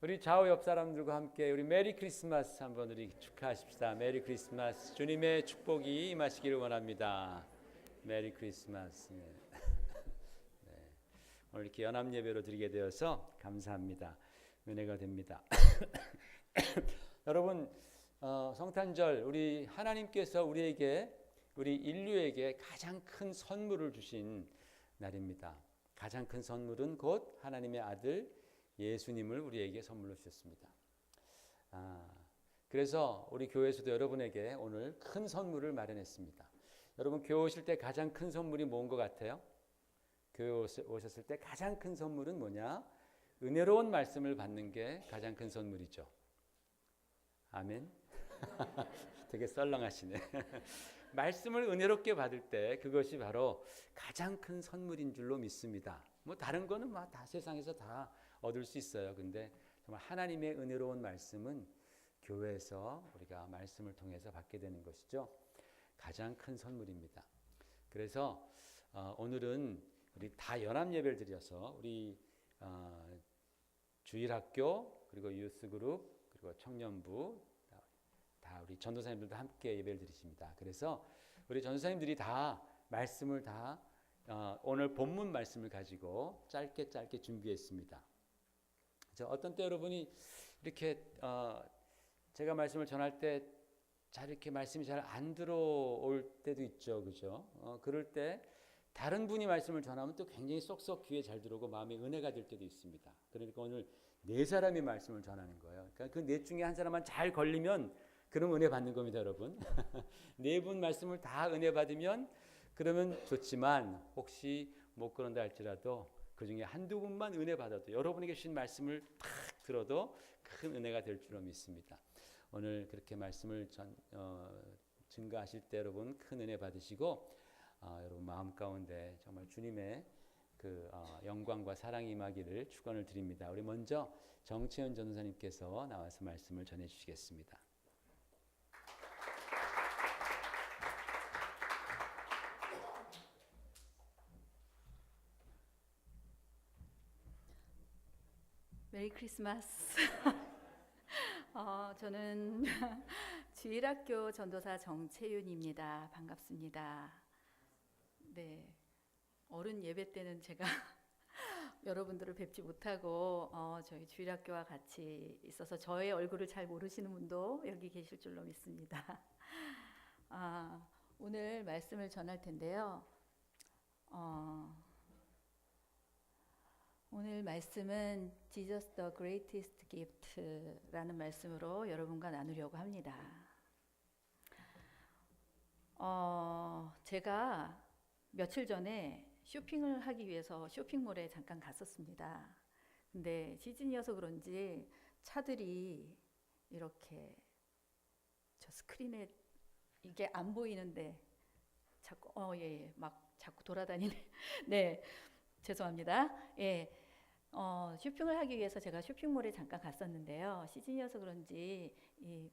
우리 좌우 옆 사람들과 함께 우리 메리 크리스마스 한번 우리 축하하십시다. 메리 크리스마스. 주님의 축복이 임하시기를 원합니다. 메리 크리스마스. 네. 네. 오늘 이렇게 연합 예배로 드리게 되어서 감사합니다. 은혜가 됩니다. 여러분, 성탄절 우리 하나님께서 우리 인류에게 가장 큰 선물을 주신 날입니다. 가장 큰 선물은 곧 하나님의 아들 예수님을 우리에게 선물로 주셨습니다. 그래서 우리 교회에서도 여러분에게 오늘 큰 선물을 마련했습니다. 여러분 교회 오실 때 가장 큰 선물이 뭔 것 같아요? 교회 오셨을 때 가장 큰 선물은 뭐냐? 은혜로운 말씀을 받는 게 가장 큰 선물이죠. 아멘. 되게 썰렁하시네. 말씀을 은혜롭게 받을 때 그것이 바로 가장 큰 선물인 줄로 믿습니다. 뭐 다른 거는 다 세상에서 다 얻을 수 있어요. 근데 정말 하나님의 은혜로운 말씀은 교회에서 우리가 말씀을 통해서 받게 되는 것이죠. 가장 큰 선물입니다. 그래서 오늘은 우리 다 연합 예배를 드려서 우리 주일학교 그리고 유스그룹 그리고 청년부 다 우리 전도사님들도 함께 예배를 드리십니다. 그래서 우리 전도사님들이 다 말씀을 다 오늘 본문 말씀을 가지고 짧게 준비했습니다. 어떤 때 여러분이 이렇게 제가 말씀을 전할 때 잘 이렇게 말씀이 잘 안 들어올 때도 있죠, 그죠? 그럴 때 다른 분이 말씀을 전하면 또 굉장히 쏙쏙 귀에 잘 들어오고 마음에 은혜가 될 때도 있습니다. 그러니까 오늘 네 사람이 말씀을 전하는 거예요. 그러니까 그 네 중에 한 사람만 잘 걸리면 그럼 은혜 받는 겁니다, 여러분. 네 분 말씀을 다 은혜 받으면 그러면 좋지만 혹시 못 그런다 할지라도 그 중에 한두 분만 은혜 받아도 여러분에게 주신 말씀을 탁 들어도 큰 은혜가 될 줄로 믿습니다. 오늘 그렇게 말씀을 증거하실 때 여러분 큰 은혜 받으시고 여러분 마음 가운데 정말 주님의 그 영광과 사랑이 임하기를 축원을 드립니다. 우리 먼저 정채연 전도사님께서 나와서 말씀을 전해 주시겠습니다. 메리 크리스마스. 저는 주일학교 전도사 정채윤입니다. 반갑습니다. 네, 어른 예배 때는 제가 여러분들을 뵙지 못하고 저희 주일학교와 같이 있어서 저의 얼굴을 잘 모르시는 분도 여기 계실 줄로 믿습니다. 오늘 말씀을 전할 텐데요. 오늘 말씀은 Jesus the Greatest Gift라는 말씀으로 여러분과 나누려고 합니다. 제가 며칠 전에 쇼핑을 하기 위해서 쇼핑몰에 잠깐 갔었습니다. 근데 시즌이어서 그런지 차들이 이렇게 저 스크린에 이게 안 보이는데 자꾸 막 자꾸 돌아다니네. 네, 죄송합니다. 예. 쇼핑을 하기 위해서 제가 쇼핑몰에 잠깐 갔었는데요. 시즌이어서 그런지 이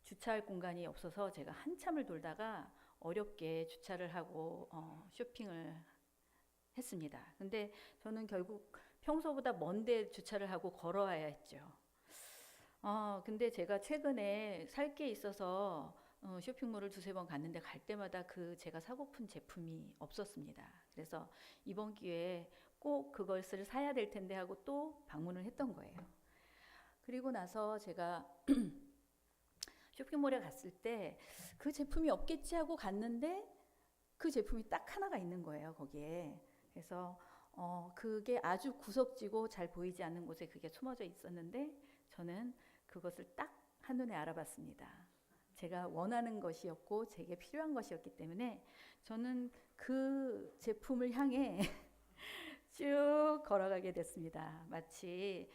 주차할 공간이 없어서 제가 한참을 돌다가 어렵게 주차를 하고 쇼핑을 했습니다. 근데 저는 결국 평소보다 먼데 주차를 하고 걸어와야 했죠. 근데 제가 최근에 살 게 있어서 쇼핑몰을 두세 번 갔는데 갈 때마다 제가 사고픈 제품이 없었습니다. 그래서 이번 기회에 꼭 그것을 사야 될 텐데 하고 또 방문을 했던 거예요. 그리고 나서 제가 쇼핑몰에 갔을 때 그 제품이 없겠지 하고 갔는데 그 제품이 딱 하나가 있는 거예요, 거기에. 그래서 그게 아주 구석지고 잘 보이지 않는 곳에 그게 숨어져 있었는데 저는 그것을 딱 한눈에 알아봤습니다. 제가 원하는 것이었고 제게 필요한 것이었기 때문에 저는 그 제품을 향해 쭉 걸어가게 됐습니다. 마치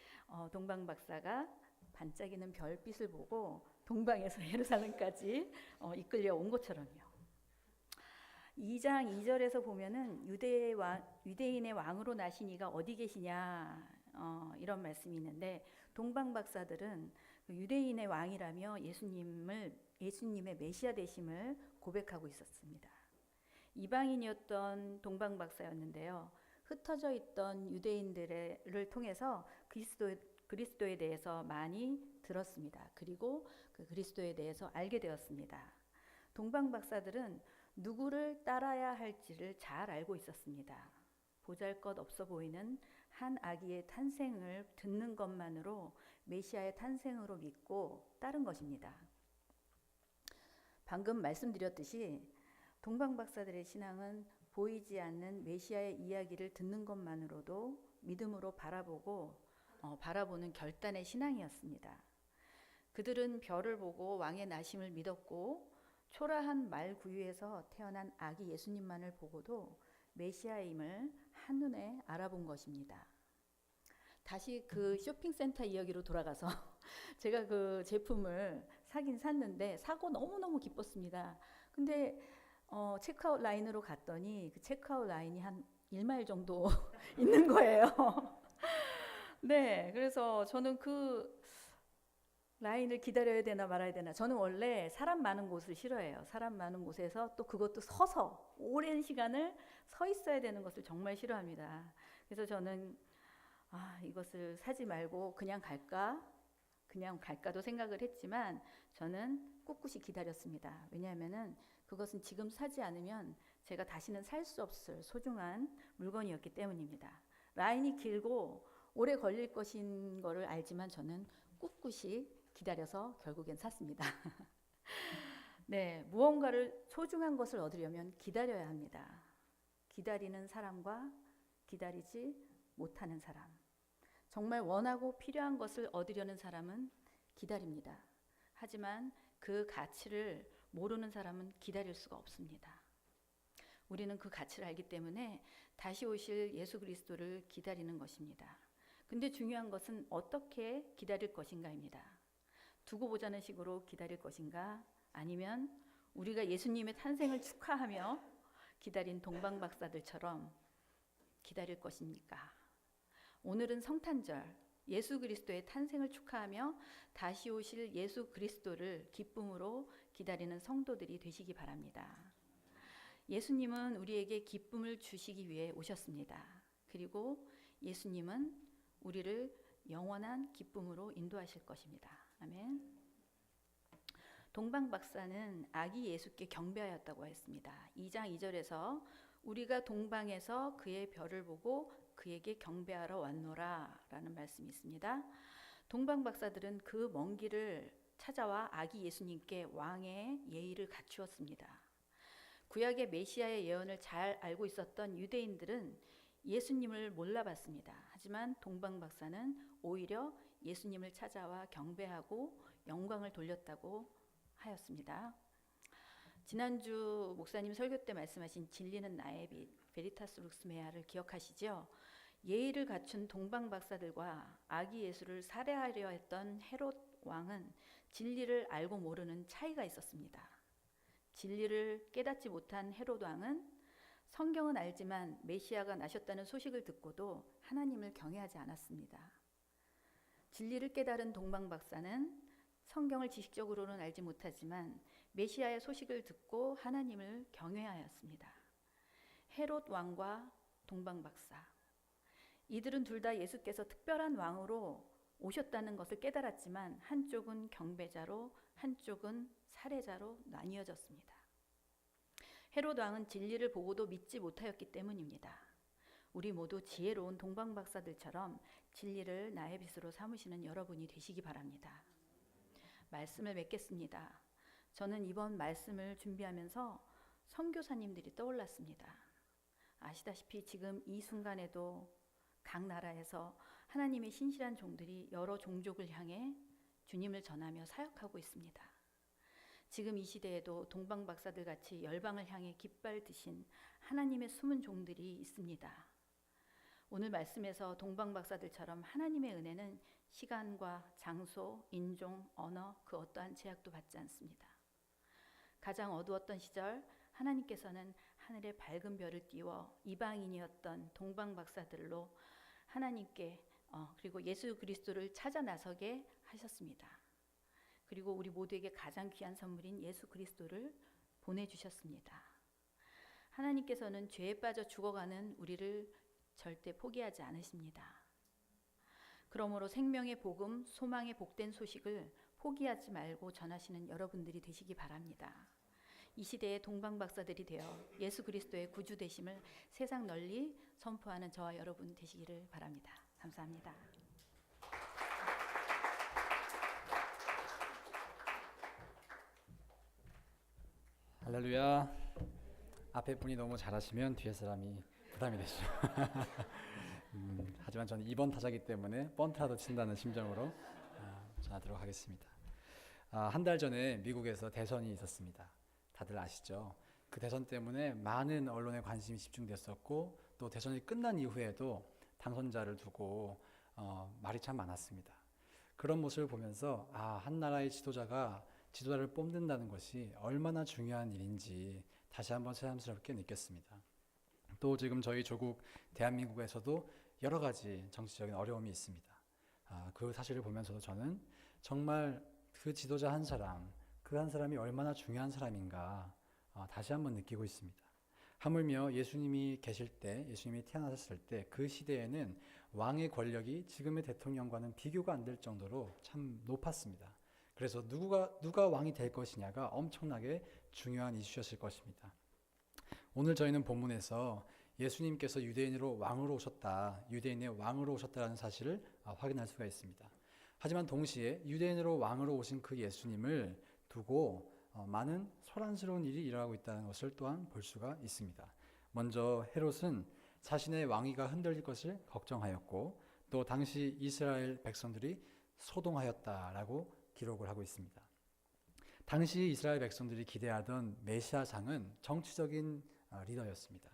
동방 박사가 반짝이는 별빛을 보고 동방에서 예루살렘까지 이끌려 온 것처럼요. 2장 2절에서 보면은 유대인의 왕으로 나신 이가 어디 계시냐 이런 말씀이 있는데 동방 박사들은 유대인의 왕이라며 예수님의 메시아 되심을 고백하고 있었습니다. 이방인이었던 동방 박사였는데요. 흩어져 있던 유대인들을 통해서 그리스도에 대해서 많이 들었습니다. 그리고 그 그리스도에 대해서 알게 되었습니다. 동방 박사들은 누구를 따라야 할지를 잘 알고 있었습니다. 보잘것없어 보이는 한 아기의 탄생을 듣는 것만으로 메시아의 탄생으로 믿고 따른 것입니다. 방금 말씀드렸듯이 동방 박사들의 신앙은 보이지 않는 메시아의 이야기를 듣는 것만으로도 믿음으로 바라보는 결단의 신앙이었습니다. 그들은 별을 보고 왕의 나심을 믿었고 초라한 말 구유에서 태어난 아기 예수님만을 보고도 메시아임을 한눈에 알아본 것입니다. 다시 그 쇼핑센터 이야기로 돌아가서 제가 그 제품을 사긴 샀는데 사고 너무너무 기뻤습니다. 근데 체크아웃 라인으로 갔더니 그 체크아웃 라인이 한 1마일 정도 있는 거예요. 네, 그래서 저는 그 라인을 기다려야 되나 말아야 되나. 저는 원래 사람 많은 곳을 싫어해요. 사람 많은 곳에서 또 그것도 서서 오랜 시간을 서 있어야 되는 것을 정말 싫어합니다. 그래서 저는 이것을 사지 말고 그냥 갈까도 생각을 했지만 저는 꿋꿋이 기다렸습니다. 왜냐하면은 그것은 지금 사지 않으면 제가 다시는 살 수 없을 소중한 물건이었기 때문입니다. 라인이 길고 오래 걸릴 것인 거를 알지만 저는 꿋꿋이 기다려서 결국엔 샀습니다. 네, 무언가를 소중한 것을 얻으려면 기다려야 합니다. 기다리는 사람과 기다리지 못하는 사람. 정말 원하고 필요한 것을 얻으려는 사람은 기다립니다. 하지만 그 가치를 모르는 사람은 기다릴 수가 없습니다. 우리는 그 가치를 알기 때문에 다시 오실 예수 그리스도를 기다리는 것입니다. 근데 중요한 것은 어떻게 기다릴 것인가입니다. 두고 보자는 식으로 기다릴 것인가? 아니면 우리가 예수님의 탄생을 축하하며 기다린 동방 박사들처럼 기다릴 것입니까? 오늘은 성탄절, 예수 그리스도의 탄생을 축하하며 다시 오실 예수 그리스도를 기쁨으로 기다리는 성도들이 되시기 바랍니다. 예수님은 우리에게 기쁨을 주시기 위해 오셨습니다. 그리고 예수님은 우리를 영원한 기쁨으로 인도하실 것입니다. 아멘. 동방 박사는 아기 예수께 경배하였다고 했습니다. 2장 2절에서 우리가 동방에서 그의 별을 보고 그에게 경배하러 왔노라 라는 말씀이 있습니다. 동방 박사들은 그 먼 길을 찾아와 아기 예수님께 왕의 예의를 갖추었습니다. 구약의 메시아의 예언을 잘 알고 있었던 유대인들은 예수님을 몰라봤습니다. 하지만 동방 박사는 오히려 예수님을 찾아와 경배하고 영광을 돌렸다고 하였습니다. 지난주 목사님 설교 때 말씀하신 진리는 나의 빛, 베리타스 룩스메아를 기억하시죠? 예의를 갖춘 동방 박사들과 아기 예수를 살해하려 했던 헤롯 왕은 진리를 알고 모르는 차이가 있었습니다. 진리를 깨닫지 못한 헤롯 왕은 성경은 알지만 메시아가 나셨다는 소식을 듣고도 하나님을 경외하지 않았습니다. 진리를 깨달은 동방 박사는 성경을 지식적으로는 알지 못하지만 메시아의 소식을 듣고 하나님을 경외하였습니다. 헤롯 왕과 동방 박사, 이들은 둘 다 예수께서 특별한 왕으로 오셨다는 것을 깨달았지만 한쪽은 경배자로 한쪽은 살해자로 나뉘어졌습니다. 헤롯 왕은 진리를 보고도 믿지 못하였기 때문입니다. 우리 모두 지혜로운 동방 박사들처럼 진리를 나의 빛으로 삼으시는 여러분이 되시기 바랍니다. 말씀을 맺겠습니다. 저는 이번 말씀을 준비하면서 선교사님들이 떠올랐습니다. 아시다시피 지금 이 순간에도 각 나라에서 하나님의 신실한 종들이 여러 종족을 향해 주님을 전하며 사역하고 있습니다. 지금 이 시대에도 동방 박사들 같이 열방을 향해 깃발 드신 하나님의 숨은 종들이 있습니다. 오늘 말씀에서 동방 박사들처럼 하나님의 은혜는 시간과 장소, 인종, 언어 그 어떠한 제약도 받지 않습니다. 가장 어두웠던 시절 하나님께서는 하늘에 밝은 별을 띄워 이방인이었던 동방 박사들로 하나님께 그리고 예수 그리스도를 찾아 나서게 하셨습니다. 그리고 우리 모두에게 가장 귀한 선물인 예수 그리스도를 보내주셨습니다. 하나님께서는 죄에 빠져 죽어가는 우리를 절대 포기하지 않으십니다. 그러므로 생명의 복음, 소망의 복된 소식을 포기하지 말고 전하시는 여러분들이 되시기 바랍니다. 이 시대의 동방박사들이 되어 예수 그리스도의 구주 되심을 세상 널리 선포하는 저와 여러분 되시기를 바랍니다. 감사합니다. 할렐루야. 앞에 분이 너무 잘하시면 뒤에 사람이 부담이 되죠. 하지만 저는 2번 타자기 때문에 번트라도 친다는 심정으로 전하도록 하겠습니다. 한 달 전에 미국에서 대선이 있었습니다. 다들 아시죠? 그 대선 때문에 많은 언론의 관심이 집중됐었고 또 대선이 끝난 이후에도 당선자를 두고 말이 참 많았습니다. 그런 모습을 보면서 한 나라의 지도자를 뽑는다는 것이 얼마나 중요한 일인지 다시 한번 새삼스럽게 느꼈습니다. 또 지금 저희 조국 대한민국에서도 여러 가지 정치적인 어려움이 있습니다. 그 사실을 보면서도 저는 정말 그 지도자 한 사람, 그 한 사람이 얼마나 중요한 사람인가 다시 한번 느끼고 있습니다. 하물며 예수님이 계실 때, 예수님이 태어나셨을 때 그 시대에는 왕의 권력이 지금의 대통령과는 비교가 안 될 정도로 참 높았습니다. 그래서 누가 왕이 될 것이냐가 엄청나게 중요한 이슈였을 것입니다. 오늘 저희는 본문에서 예수님께서 유대인의 왕으로 오셨다라는 사실을 확인할 수가 있습니다. 하지만 동시에 유대인으로 왕으로 오신 그 예수님을 두고 많은 소란스러운 일이 일어나고 있다는 것을 또한 볼 수가 있습니다. 먼저 헤롯은 자신의 왕위가 흔들릴 것을 걱정하였고 또 당시 이스라엘 백성들이 소동하였다라고 기록을 하고 있습니다. 당시 이스라엘 백성들이 기대하던 메시아상은 정치적인 리더였습니다.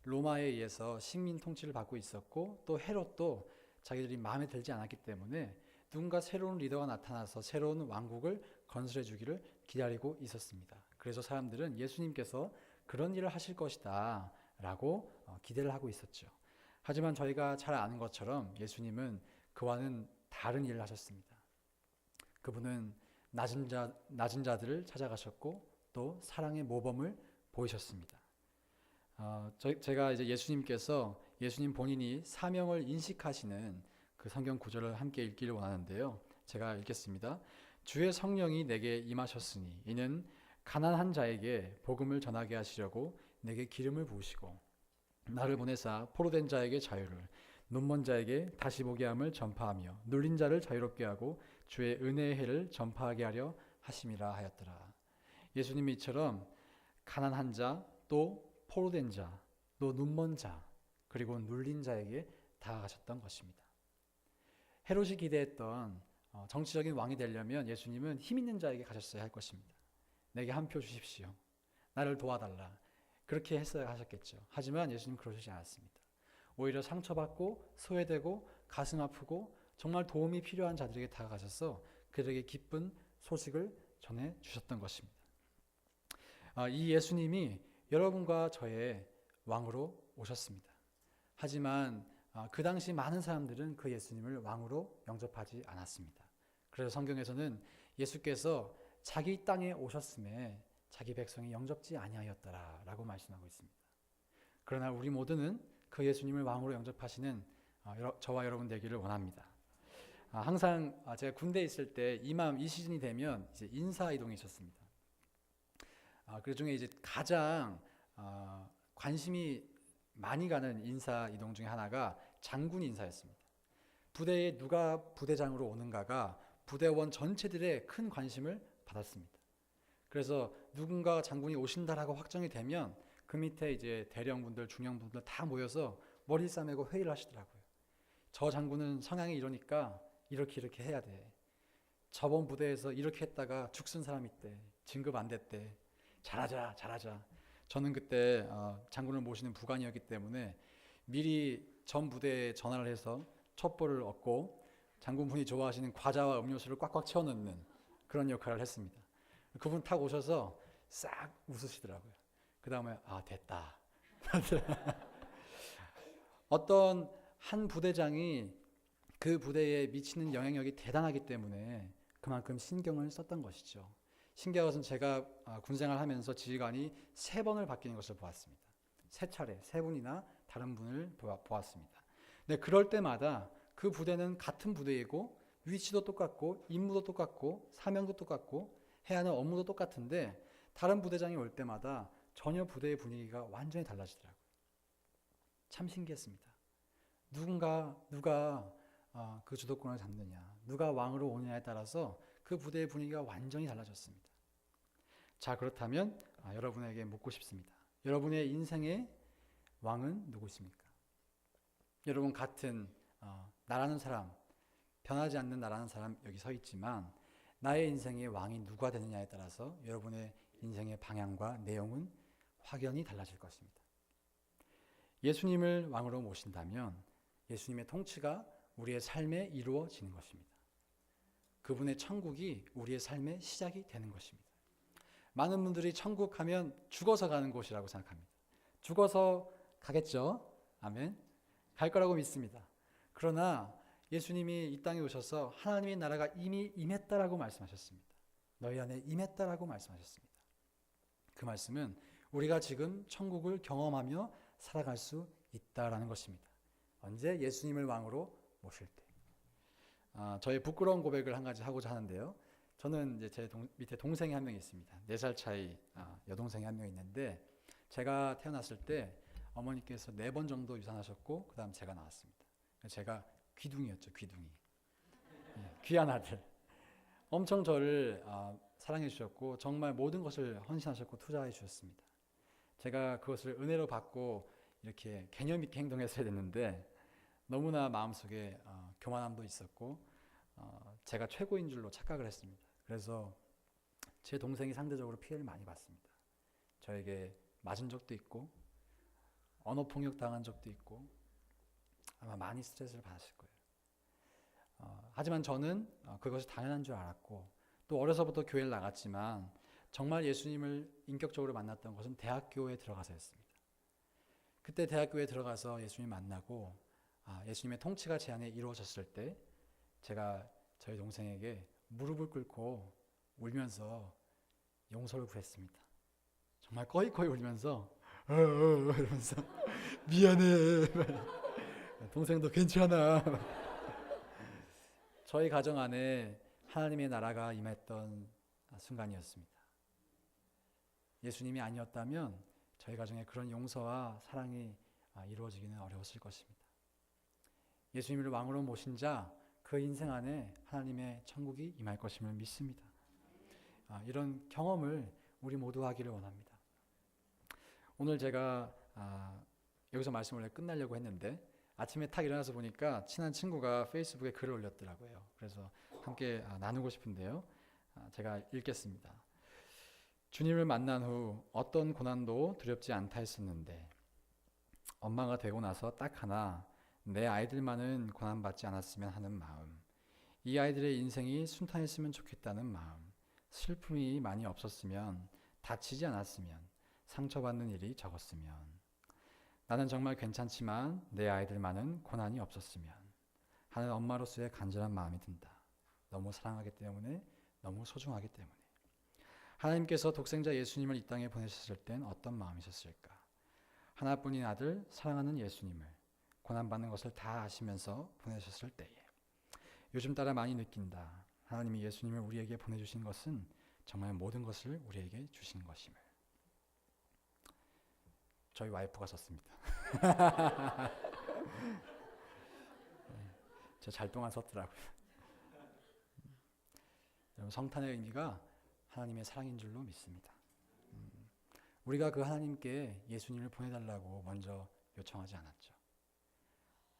로마에 의해서 식민 통치를 받고 있었고 또 헤롯도 자기들이 마음에 들지 않았기 때문에 누군가 새로운 리더가 나타나서 새로운 왕국을 건설해 주기를 기다리고 있었습니다. 그래서 사람들은 예수님께서 그런 일을 하실 것이다 라고 기대를 하고 있었죠. 하지만 저희가 잘 아는 것처럼 예수님은 그와는 다른 일을 하셨습니다. 그분은 낮은 자들을 찾아가셨고 또 사랑의 모범을 보이셨습니다. 제가 이제 예수님 본인이 사명을 인식하시는 그 성경 구절을 함께 읽기를 원하는데요. 제가 읽겠습니다. 주의 성령이 내게 임하셨으니 이는 가난한 자에게 복음을 전하게 하시려고 내게 기름을 부으시고 나를 보내사 포로된 자에게 자유를 눈먼 자에게 다시 보게 함을 전파하며 눌린 자를 자유롭게 하고 주의 은혜의 해를 전파하게 하려 하심이라 하였더라. 예수님이 이처럼 가난한 자, 또 포로된 자, 또 눈먼 자, 그리고 눌린 자에게 다가가셨던 것입니다. 헤롯이 기대했던 정치적인 왕이 되려면 예수님은 힘 있는 자에게 가셨어야 할 것입니다. 내게 한 표 주십시오. 나를 도와달라. 그렇게 했어야 하셨겠죠. 하지만 예수님 그러시지 않았습니다. 오히려 상처받고 소외되고 가슴 아프고 정말 도움이 필요한 자들에게 다가가셔서 그들에게 기쁜 소식을 전해주셨던 것입니다. 이 예수님이 여러분과 저의 왕으로 오셨습니다. 하지만 그 당시 많은 사람들은 그 예수님을 왕으로 영접하지 않았습니다. 그래서 성경에서는 예수께서 자기 땅에 오셨음에 자기 백성이 영접지 아니하였더라라고 말씀하고 있습니다. 그러나 우리 모두는 그 예수님을 왕으로 영접하시는 저와 여러분 되기를 원합니다. 항상 제가 군대에 있을 때 이 시즌이 되면 이제 인사 이동이 있었습니다. 그 중에 이제 가장 관심이 많이 가는 인사 이동 중에 하나가 장군 인사였습니다. 부대에 누가 부대장으로 오는가가 부대원 전체들의 큰 관심을 받았습니다. 그래서 누군가 장군이 오신다라고 확정이 되면 그 밑에 이제 대령분들, 중령분들 다 모여서 머리 싸매고 회의를 하시더라고요. 저 장군은 성향이 이러니까 이렇게 해야 돼. 저번 부대에서 이렇게 했다가 죽 쓴 사람 있대. 진급 안 됐대. 잘하자. 저는 그때 장군을 모시는 부관이었기 때문에 미리 전 부대에 전화를 해서 첩보를 얻고 장군분이 좋아하시는 과자와 음료수를 꽉꽉 채워넣는 그런 역할을 했습니다. 그분 탁 오셔서 싹 웃으시더라고요. 그 다음에 됐다. 어떤 한 부대장이 그 부대에 미치는 영향력이 대단하기 때문에 그만큼 신경을 썼던 것이죠. 신기한 것은 제가 군생활 하면서 지휘관이 3번을 바뀌는 것을 보았습니다. 3차례, 3분이나 다른 분을 보았습니다. 근데 그럴 때마다 그 부대는 같은 부대이고 위치도 똑같고 임무도 똑같고 사명도 똑같고 해야 하는 업무도 똑같은데 다른 부대장이 올 때마다 전혀 부대의 분위기가 완전히 달라지더라고요. 참 신기했습니다. 누가 그 주도권을 잡느냐, 누가 왕으로 오느냐에 따라서 그 부대의 분위기가 완전히 달라졌습니다. 자, 그렇다면 여러분에게 묻고 싶습니다. 여러분의 인생의 왕은 누구십니까? 여러분 같은 나라는 사람, 변하지 않는 나라는 사람 여기 서 있지만 나의 인생의 왕이 누가 되느냐에 따라서 여러분의 인생의 방향과 내용은 확연히 달라질 것입니다. 예수님을 왕으로 모신다면 예수님의 통치가 우리의 삶에 이루어지는 것입니다. 그분의 천국이 우리의 삶의 시작이 되는 것입니다. 많은 분들이 천국 하면 죽어서 가는 곳이라고 생각합니다. 죽어서 가겠죠? 아멘. 갈 거라고 믿습니다. 그러나 예수님이 이 땅에 오셔서 하나님의 나라가 이미 임했다라고 말씀하셨습니다. 너희 안에 임했다라고 말씀하셨습니다. 그 말씀은 우리가 지금 천국을 경험하며 살아갈 수 있다라는 것입니다. 언제? 예수님을 왕으로 모실 때. 저의 부끄러운 고백을 한 가지 하고자 하는데요. 저는 이제 제 밑에 동생이 한 명 있습니다. 4살 차이 여동생이 한 명 있는데 제가 태어났을 때 어머니께서 4번 정도 유산하셨고 그 다음 제가 나왔습니다. 제가 귀둥이였죠. 귀둥이. 귀한 아들. 엄청 저를 사랑해 주셨고 정말 모든 것을 헌신하셨고 투자해 주셨습니다. 제가 그것을 은혜로 받고 이렇게 개념 있게 행동했어야 됐는데 너무나 마음속에 교만함도 있었고 제가 최고인 줄로 착각을 했습니다. 그래서 제 동생이 상대적으로 피해를 많이 봤습니다. 저에게 맞은 적도 있고 언어 폭력 당한 적도 있고 아마 많이 스트레스를 받았을 거예요. 하지만 저는 그것이 당연한 줄 알았고 또 어려서부터 교회를 나갔지만 정말 예수님을 인격적으로 만났던 것은 대학교에 들어가서였습니다. 그때 대학교에 들어가서 예수님 만나고 예수님의 통치가 제 안에 이루어졌을 때 제가 저희 동생에게 무릎을 꿇고 울면서 용서를 구했습니다. 정말 꺼이꺼이 울면서 이러면서 미안해. 동생도 괜찮아. 저희 가정 안에 하나님의 나라가 임했던 순간이었습니다. 예수님이 아니었다면 저희 가정에 그런 용서와 사랑이 이루어지기는 어려웠을 것입니다. 예수님을 왕으로 모신 자, 그 인생 안에 하나님의 천국이 임할 것임을 믿습니다. 이런 경험을 우리 모두 하기를 원합니다. 오늘 제가 여기서 말씀을 원래 끝나려고 했는데 아침에 탁 일어나서 보니까 친한 친구가 페이스북에 글을 올렸더라고요. 그래서 함께 나누고 싶은데요. 제가 읽겠습니다. 주님을 만난 후 어떤 고난도 두렵지 않다 했었는데 엄마가 되고 나서 딱 하나 내 아이들만은 고난받지 않았으면 하는 마음, 이 아이들의 인생이 순탄했으면 좋겠다는 마음, 슬픔이 많이 없었으면, 다치지 않았으면, 상처받는 일이 적었으면, 나는 정말 괜찮지만 내 아이들만은 고난이 없었으면 하는 엄마로서의 간절한 마음이 든다. 너무 사랑하기 때문에, 너무 소중하기 때문에. 하나님께서 독생자 예수님을 이 땅에 보내셨을 땐 어떤 마음이셨을까? 하나뿐인 아들, 사랑하는 예수님을 고난받는 것을 다 아시면서 보내셨을 때에 요즘 따라 많이 느낀다. 하나님이 예수님을 우리에게 보내주신 것은 정말 모든 것을 우리에게 주신 것임을. 저희 와이프가 썼습니다. 저 잘 동안 썼더라고요. 여러분, 성탄의 의미가 하나님의 사랑인 줄로 믿습니다. 우리가 그 하나님께 예수님을 보내달라고 먼저 요청하지 않았죠.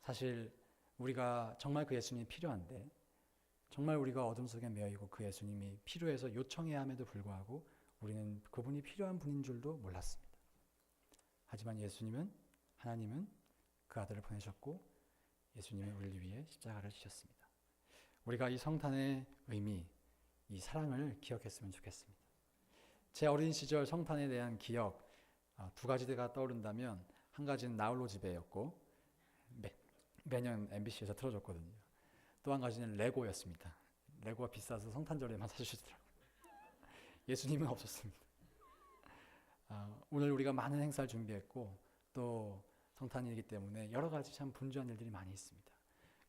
사실 우리가 정말 그 예수님이 필요한데 정말 우리가 어둠 속에 매여있고 그 예수님이 필요해서 요청해야 함에도 불구하고 우리는 그분이 필요한 분인 줄도 몰랐습니다. 하지만 예수님은, 하나님은 그 아들을 보내셨고 예수님은 우리를 위해 십자가를 지셨습니다. 우리가 이 성탄의 의미, 이 사랑을 기억했으면 좋겠습니다. 제 어린 시절 성탄에 대한 기억 2가지가 떠오른다면 한 가지는 나홀로 집에였고 매년 MBC에서 틀어줬거든요. 또 한 가지는 레고였습니다. 레고가 비싸서 성탄절에만 사주시더라고요. 예수님은 없었습니다. 오늘 우리가 많은 행사를 준비했고 또 성탄이기 때문에 여러 가지 참 분주한 일들이 많이 있습니다.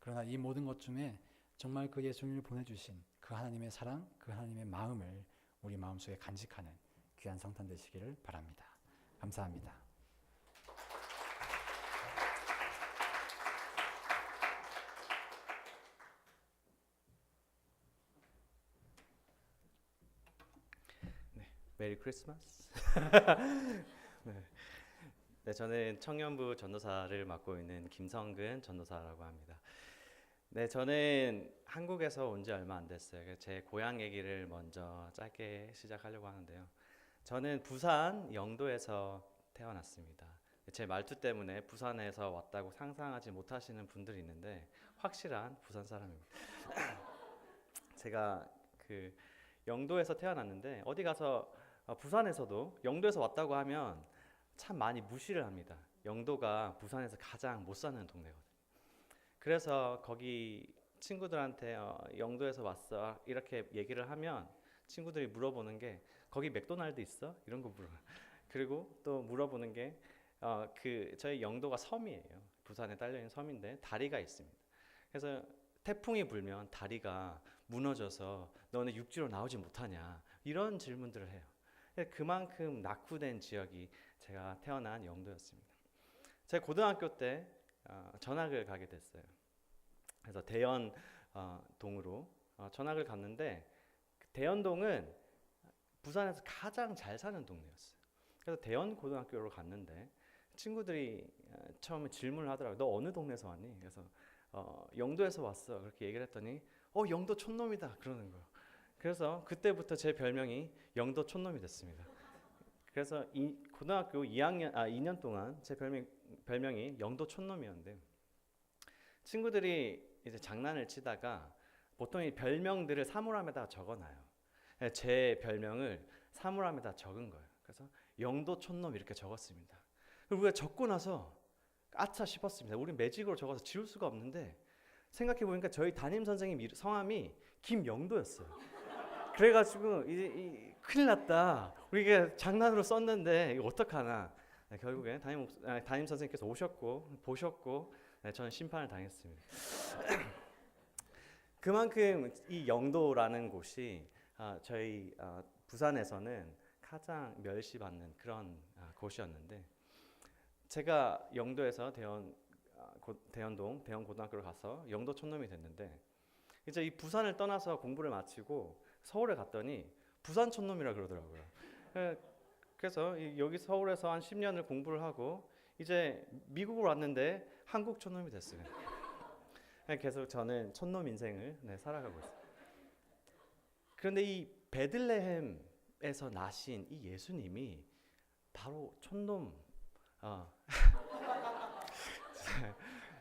그러나 이 모든 것 중에 정말 그 예수님을 보내주신 그 하나님의 사랑, 그 하나님의 마음을 우리 마음속에 간직하는 귀한 성탄 되시기를 바랍니다. 감사합니다. 메리 크리스마스. 네. 네, 저는 청년부 전도사를 맡고 있는 김성근 전도사라고 합니다. 네, 저는 한국에서 온 지 얼마 안 됐어요. 제 고향 얘기를 먼저 짧게 시작하려고 하는데요. 저는 부산 영도에서 태어났습니다. 제 말투 때문에 부산에서 왔다고 상상하지 못하시는 분들이 있는데 확실한 부산 사람입니다. 제가 그 영도에서 태어났는데 어디 가서 부산에서도 영도에서 왔다고 하면 참 많이 무시를 합니다. 영도가 부산에서 가장 못 사는 동네거든요. 그래서 거기 친구들한테 영도에서 왔어 이렇게 얘기를 하면 친구들이 물어보는 게 거기 맥도날드 있어? 이런 거 물어요. 그리고 또 물어보는 게 저희 영도가 섬이에요. 부산에 딸려 있는 섬인데 다리가 있습니다. 그래서 태풍이 불면 다리가 무너져서 너네 육지로 나오지 못하냐 이런 질문들을 해요. 그만큼 낙후된 지역이 제가 태어난 영도였습니다. 제가 고등학교 때 전학을 가게 됐어요. 그래서 대연 동으로 전학을 갔는데 대연동은 부산에서 가장 잘 사는 동네였어요. 그래서 대연 고등학교로 갔는데 친구들이 처음에 질문을 하더라고요. 너 어느 동네에서 왔니? 그래서 영도에서 왔어. 그렇게 얘기를 했더니 영도 촌놈이다 그러는 거예요. 그래서 그때부터 제 별명이 영도 촌놈이 됐습니다. 그래서 고등학교 2년 동안 제 별명이 영도 촌놈이었는데 친구들이 이제 장난을 치다가 보통 이 별명들을 사물함에다가 적어놔요. 제 별명을 사물함에다 적은 거예요. 그래서 영도 촌놈 이렇게 적었습니다. 그리고 우리가 적고 나서 아차 싶었습니다. 우리 매직으로 적어서 지울 수가 없는데 생각해 보니까 저희 담임 선생님 성함이 김영도였어요. 그래가지고 큰일 났다. 우리가 장난으로 썼는데 이거 어떡하나. 네, 결국에 담임 선생님께서 보셨고 저는 심판을 당했습니다. 그만큼 이 영도라는 곳이 저희 부산에서는 가장 멸시받는 그런 곳이었는데 제가 영도에서 대연동 대연고등학교를 가서 영도 촌놈이 됐는데 이제 이 부산을 떠나서 공부를 마치고 서울에 갔더니 부산 촌놈이라 그러더라고요. 그래서 여기 서울에서 한 10년을 공부를 하고 이제 미국으로 왔는데 한국 촌놈이 됐어요. 계속 저는 촌놈 인생을 살아가고 있어요. 그런데 이 베들레헴에서 나신 이 예수님이 바로 촌놈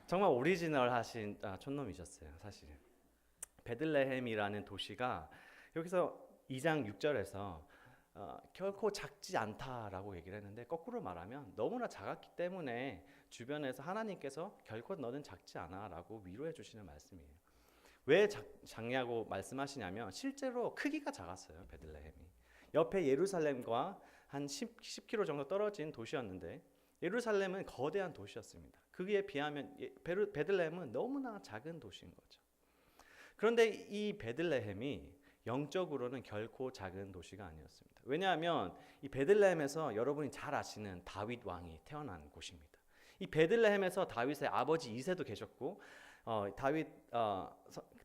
정말 오리지널 하신 촌놈이셨어요. 사실 베들레헴이라는 도시가 여기서 2장 6절에서 결코 작지 않다라고 얘기를 했는데 거꾸로 말하면 너무나 작았기 때문에 주변에서 하나님께서 결코 너는 작지 않아라고 위로해 주시는 말씀이에요. 왜 작냐고 말씀하시냐면 실제로 크기가 작았어요. 베들레헴이 옆에 예루살렘과 한 10km 정도 떨어진 도시였는데 예루살렘은 거대한 도시였습니다. 그에 비하면 베들레헴은 너무나 작은 도시인 거죠. 그런데 이 베들레헴이 영적으로는 결코 작은 도시가 아니었습니다. 왜냐하면 이 베들레헴에서 여러분이 잘 아시는 다윗 왕이 태어난 곳입니다. 이 베들레헴에서 다윗의 아버지 이새도 계셨고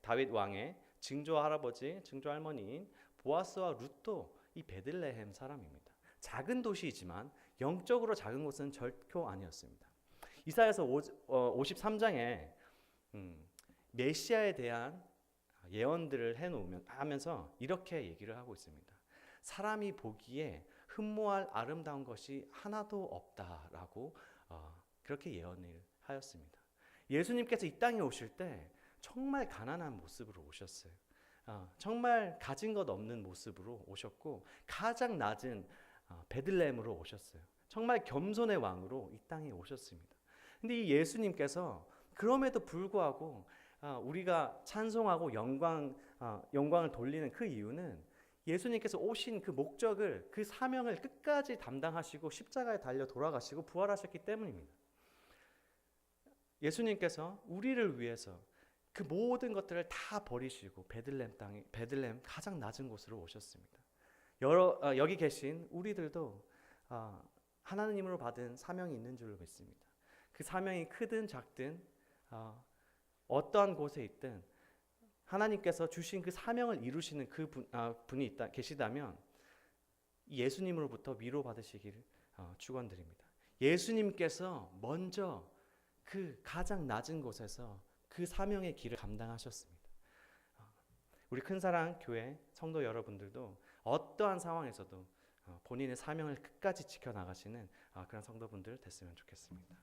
다윗 왕의 증조 할아버지, 증조 할머니인 보아스와 룻도 이 베들레헴 사람입니다. 작은 도시이지만 영적으로 작은 곳은 절코 아니었습니다. 이사야서 53장에 메시아에 대한 예언들을 하면서 이렇게 얘기를 하고 있습니다. 사람이 보기에 흠모할 아름다운 것이 하나도 없다라고 그렇게 예언을 하였습니다. 예수님께서 이 땅에 오실 때 정말 가난한 모습으로 오셨어요. 정말 가진 것 없는 모습으로 오셨고 가장 낮은 베들레헴으로 오셨어요. 정말 겸손의 왕으로 이 땅에 오셨습니다. 근데 이 예수님께서 그럼에도 불구하고 우리가 찬송하고 영광을 돌리는 그 이유는 예수님께서 오신 그 목적을, 그 사명을 끝까지 담당하시고 십자가에 달려 돌아가시고 부활하셨기 때문입니다. 예수님께서 우리를 위해서 그 모든 것들을 다 버리시고 베들레헴 가장 낮은 곳으로 오셨습니다. 여기 계신 우리들도 하나님으로 받은 사명이 있는 줄로 믿습니다. 그 사명이 크든 작든 어떠한 곳에 있든 하나님께서 주신 그 사명을 이루시는 그 분이 계시다면 예수님으로부터 위로받으시기를 축원드립니다. 예수님께서 먼저 그 가장 낮은 곳에서 그 사명의 길을 감당하셨습니다. 우리 큰사랑 교회 성도 여러분들도 어떠한 상황에서도 본인의 사명을 끝까지 지켜나가시는 그런 성도분들 됐으면 좋겠습니다.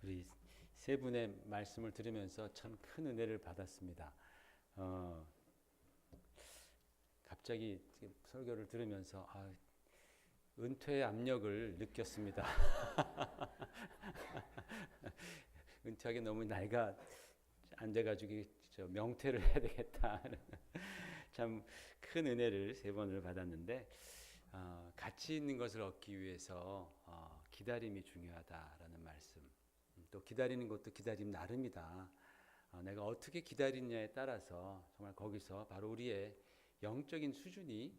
우리 세 분의 말씀을 들으면서 참 큰 은혜를 받았습니다. 갑자기 설교를 들으면서 은퇴의 압력을 느꼈습니다. 은퇴하기 너무 나이가 안 돼가지고 명퇴를 해야 되겠다. 참 큰 은혜를 세 번을 받았는데 가치 있는 것을 얻기 위해서 기다림이 중요하다라는 말씀. 또 기다리는 것도 기다림 나름이다. 내가 어떻게 기다리느냐에 따라서 정말 거기서 바로 우리의 영적인 수준이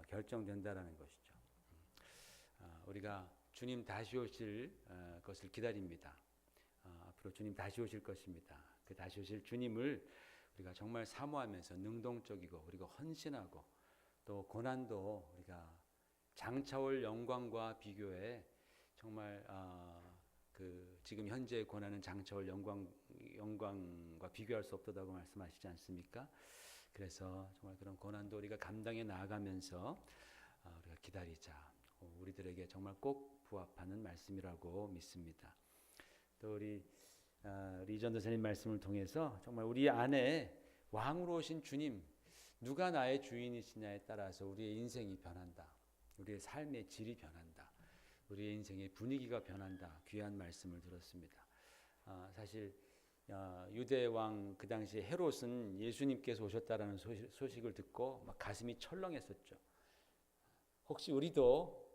결정된다라는 것이죠. 우리가 주님 다시 오실 것을 기다립니다. 앞으로 주님 다시 오실 것입니다. 그 다시 오실 주님을 우리가 정말 사모하면서 능동적이고 그리고 헌신하고 또 고난도 우리가 장차올 영광과 비교해 정말 그 지금 현재의 고난은 장차올 영광과 비교할 수 없다고 말씀하시지 않습니까? 그래서 정말 그런 고난도 우리가 감당해 나아가면서 우리가 기다리자. 우리들에게 정말 꼭 부합하는 말씀이라고 믿습니다. 또 우리 전도사님 말씀을 통해서 정말 우리 안에 왕으로 오신 주님, 누가 나의 주인이시냐에 따라서 우리의 인생이 변한다. 우리의 삶의 질이 변한다. 우리의 인생의 분위기가 변한다. 귀한 말씀을 들었습니다. 사실 유대 왕 그 당시 헤롯은 예수님께서 오셨다라는 소식을 듣고 막 가슴이 철렁했었죠. 혹시 우리도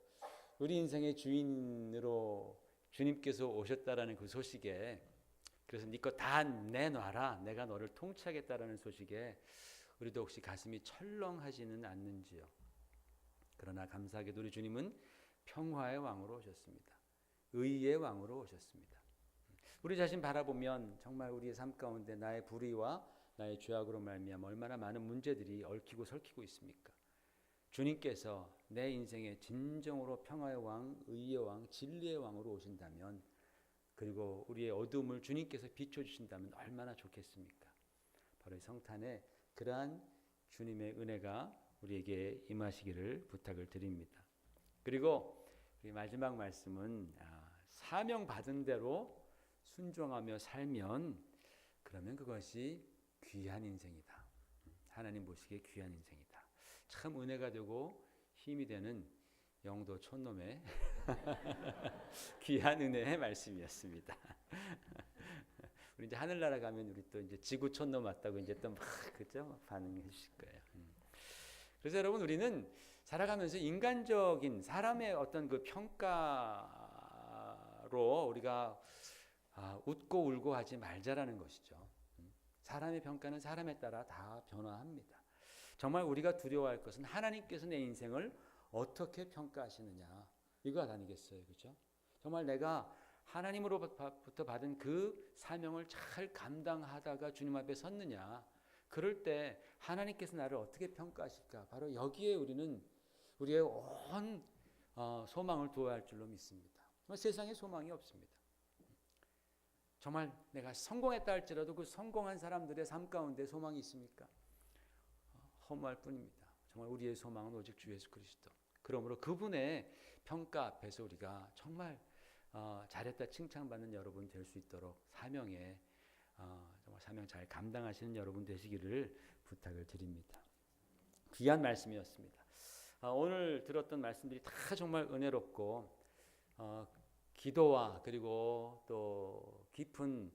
우리 인생의 주인으로 주님께서 오셨다라는 그 소식에, 그래서 네 거 다 내놔라, 내가 너를 통치하겠다라는 소식에 우리도 혹시 가슴이 철렁하지는 않는지요. 그러나 감사하게도 우리 주님은 평화의 왕으로 오셨습니다. 의의 왕으로 오셨습니다. 우리 자신 바라보면 정말 우리의 삶 가운데 나의 불의와 나의 죄악으로 말미암아 얼마나 많은 문제들이 얽히고 설키고 있습니까? 주님께서 내 인생에 진정으로 평화의 왕, 의의 왕, 진리의 왕으로 오신다면, 그리고 우리의 어두움을 주님께서 비춰주신다면 얼마나 좋겠습니까? 바로 이 성탄에 그러한 주님의 은혜가 우리에게 임하시기를 부탁을 드립니다. 그리고 우리 마지막 말씀은 사명 받은 대로 순종하며 살면 그러면 그것이 귀한 인생이다. 하나님 보시기에 귀한 인생이다. 참 은혜가 되고 힘이 되는 영도 촌놈의 귀한 은혜의 말씀이었습니다. 우리 이제 하늘나라 가면 우리 또 이제 지구 촌놈 왔다고 이제 또 막 그죠 반응해 주실 거예요. 그래서 여러분 우리는 살아가면서 인간적인 사람의 어떤 그 평가로 우리가 웃고 울고 하지 말자라는 것이죠. 사람의 평가는 사람에 따라 다 변화합니다. 정말 우리가 두려워할 것은 하나님께서 내 인생을 어떻게 평가하시느냐, 이거 아니겠어요, 그렇죠? 정말 내가 하나님으로부터 받은 그 사명을 잘 감당하다가 주님 앞에 섰느냐, 그럴 때 하나님께서 나를 어떻게 평가하실까, 바로 여기에 우리는 우리의 온 소망을 두어야 할 줄로 믿습니다. 세상에 소망이 없습니다. 정말 내가 성공했다 할지라도 그 성공한 사람들의 삶 가운데 소망이 있습니까? 허무할 뿐입니다. 정말 우리의 소망은 오직 주 예수 그리스도. 그러므로 그분의 평가 앞에서 우리가 정말 잘했다 칭찬받는 여러분 될 수 있도록 사명에 정말 사명 잘 감당하시는 여러분 되시기를 부탁을 드립니다. 귀한 말씀이었습니다. 오늘 들었던 말씀들이 다 정말 은혜롭고 기도와 그리고 또 깊은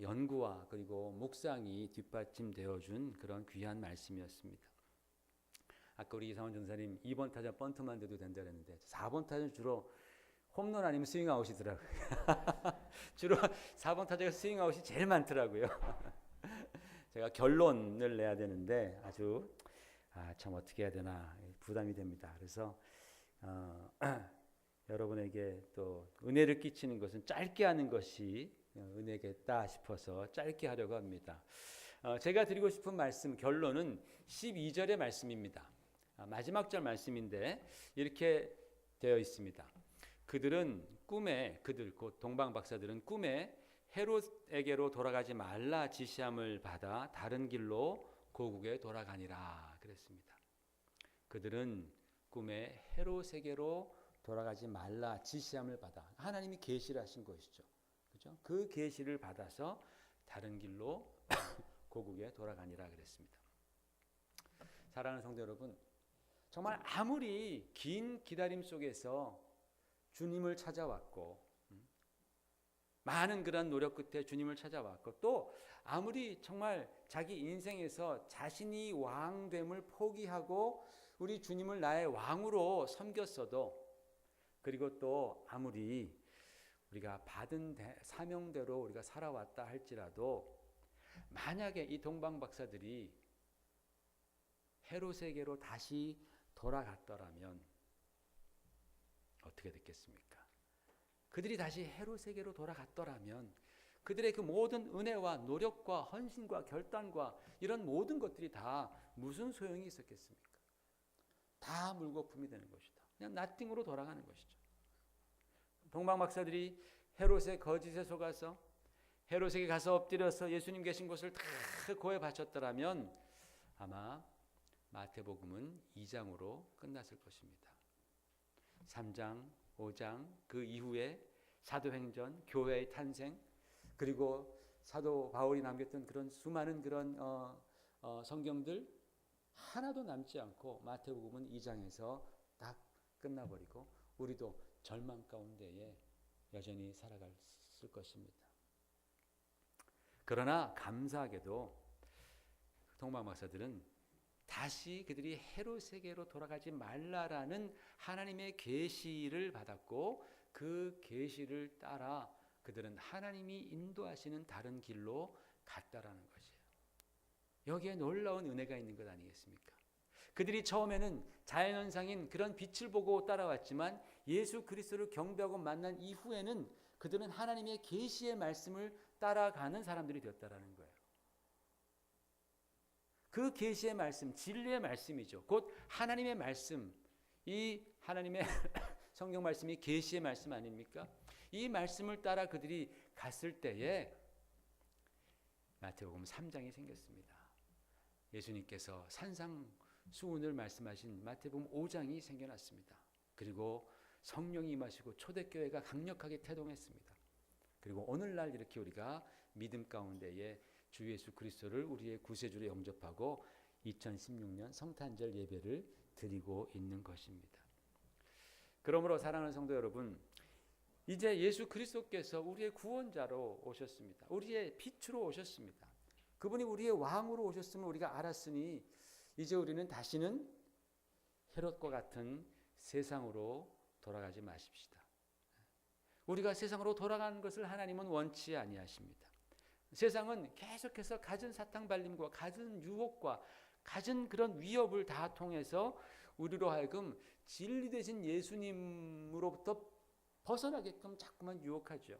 연구와 그리고 묵상이 뒷받침되어 준 그런 귀한 말씀이었습니다. 아까 우리 이상원 전사님 2번 타자 번트만 돼도 된다 그랬는데 4번 타자는 주로 홈런 아니면 스윙아웃이더라고요. 주로 4번 타자가 스윙아웃이 제일 많더라고요. 제가 결론을 내야 되는데 아주 참 어떻게 해야 되나 부담이 됩니다. 그래서 여러분에게 또 은혜를 끼치는 것은 짧게 하는 것이 은혜겠다 싶어서 짧게 하려고 합니다. 제가 드리고 싶은 말씀 결론은 12절의 말씀입니다. 마지막 절 말씀인데 이렇게 되어 있습니다. 그들은 꿈에 곧 동방 박사들은 꿈에 헤롯에게로 돌아가지 말라 지시함을 받아 다른 길로 고국에 돌아가니라 그랬습니다. 그들은 꿈에 헤롯에게로 돌아가지 말라 지시함을 받아 하나님이 계시를 하신 것이죠. 그렇죠? 그 계시를 받아서 다른 길로 고국에 돌아가니라 그랬습니다. 사랑하는 성도 여러분, 정말 아무리 긴 기다림 속에서 주님을 찾아왔고 많은 그런 노력 끝에 주님을 찾아왔고 또 아무리 정말 자기 인생에서 자신이 왕됨을 포기하고 우리 주님을 나의 왕으로 섬겼어도 그리고 또 아무리 우리가 받은 사명대로 우리가 살아왔다 할지라도 만약에 이 동방 박사들이 헤롯에게로 다시 돌아갔더라면 어떻게 됐겠습니까? 그들이 다시 헤롯에게로 돌아갔더라면 그들의 그 모든 은혜와 노력과 헌신과 결단과 이런 모든 것들이 다 무슨 소용이 있었겠습니까? 다 물거품이 되는 것이다. 그냥 나띵으로 돌아가는 것이죠. 동방 박사들이 헤롯의 거짓에 속아서 헤롯에게 가서 엎드려서 예수님 계신 곳을 다 고해 바쳤더라면 아마 마태복음은 2장으로 끝났을 것입니다. 3장, 5장 그 이후에 사도행전, 교회의 탄생 그리고 사도 바울이 남겼던 그런 수많은 그런 성경들 하나도 남지 않고 마태복음은 2장에서 딱 끝나버리고 우리도 절망 가운데에 여전히 살아갈 것입니다. 그러나 감사하게도 동방 박사들은 다시 그들이 헤롯에게로 돌아가지 말라라는 하나님의 계시를 받았고 그 계시를 따라 그들은 하나님이 인도하시는 다른 길로 갔다라는 것이에요. 여기에 놀라운 은혜가 있는 것 아니겠습니까? 그들이 처음에는 자연현상인 그런 빛을 보고 따라왔지만 예수 그리스도를 경배하고 만난 이후에는 그들은 하나님의 계시의 말씀을 따라가는 사람들이 되었다라는 거예요. 그 계시의 말씀, 진리의 말씀이죠. 곧 하나님의 말씀, 이 하나님의 성경 말씀이 계시의 말씀 아닙니까? 이 말씀을 따라 그들이 갔을 때에 마태복음 3장이 생겼습니다. 예수님께서 산상수훈을 말씀하신 마태복음 5장이 생겨났습니다. 그리고 성령이 임하시고 초대교회가 강력하게 태동했습니다. 그리고 오늘날 이렇게 우리가 믿음 가운데에 주 예수 그리스도를 우리의 구세주로 영접하고 2016년 성탄절 예배를 드리고 있는 것입니다. 그러므로 사랑하는 성도 여러분, 이제 예수 그리스도께서 우리의 구원자로 오셨습니다. 우리의 빛으로 오셨습니다. 그분이 우리의 왕으로 오셨음을 우리가 알았으니 이제 우리는 다시는 헤롯과 같은 세상으로 돌아가지 마십시다. 우리가 세상으로 돌아가는 것을 하나님은 원치 아니하십니다. 세상은 계속해서 갖은 사탕발림과 갖은 유혹과 갖은 그런 위협을 다 통해서 우리로 하여금 진리 되신 예수님으로부터 벗어나게끔 자꾸만 유혹하죠.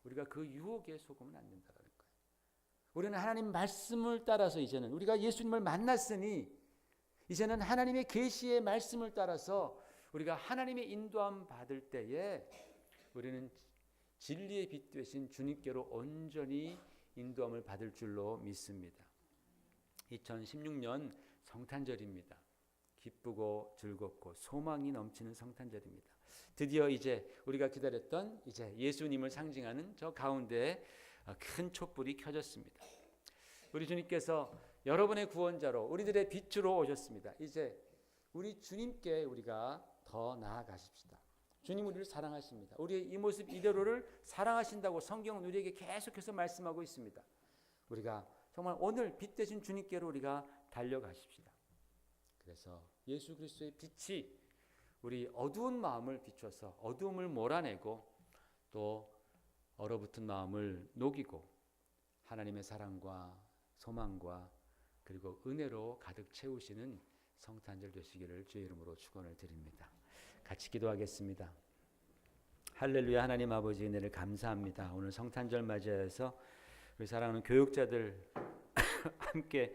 우리가 그 유혹에 속으면 안 된다는 거예요. 우리는 하나님 말씀을 따라서 이제는 우리가 예수님을 만났으니 이제는 하나님의 계시의 말씀을 따라서 우리가 하나님의 인도함 받을 때에 우리는 진리의 빛 되신 주님께로 온전히 인도함을 받을 줄로 믿습니다. 2016년 성탄절입니다. 기쁘고 즐겁고 소망이 넘치는 성탄절입니다. 드디어 이제 우리가 기다렸던 이제 예수님을 상징하는 저 가운데에 큰 촛불이 켜졌습니다. 우리 주님께서 여러분의 구원자로 우리들의 빛으로 오셨습니다. 이제 우리 주님께 우리가 더 나아가십시다. 주님 우리를 사랑하십니다. 우리의 이 모습 이대로를 사랑하신다고 성경은 우리에게 계속해서 말씀하고 있습니다. 우리가 정말 오늘 빛 되신 주님께로 우리가 달려가십시다. 그래서 예수 그리스도의 빛이 우리 어두운 마음을 비춰서 어두움을 몰아내고 또 얼어붙은 마음을 녹이고 하나님의 사랑과 소망과 그리고 은혜로 가득 채우시는 성탄절 되시기를 주의 이름으로 축원을 드립니다. 같이 기도하겠습니다. 할렐루야. 하나님 아버지 은혜를 감사합니다. 오늘 성탄절 맞이해서 우리 사랑하는 교육자들 함께